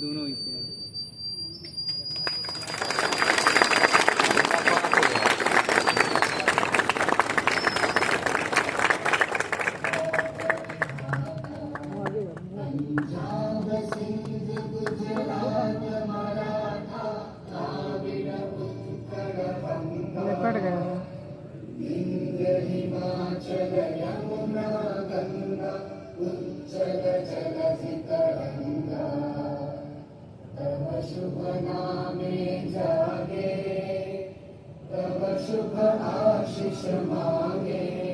दोनों इसे निपट गया। हिमाचल यमुना गंगा उच्चल जलधि तरंगा तव शुभ नामे जागे तव शुभ आशीष मांगे।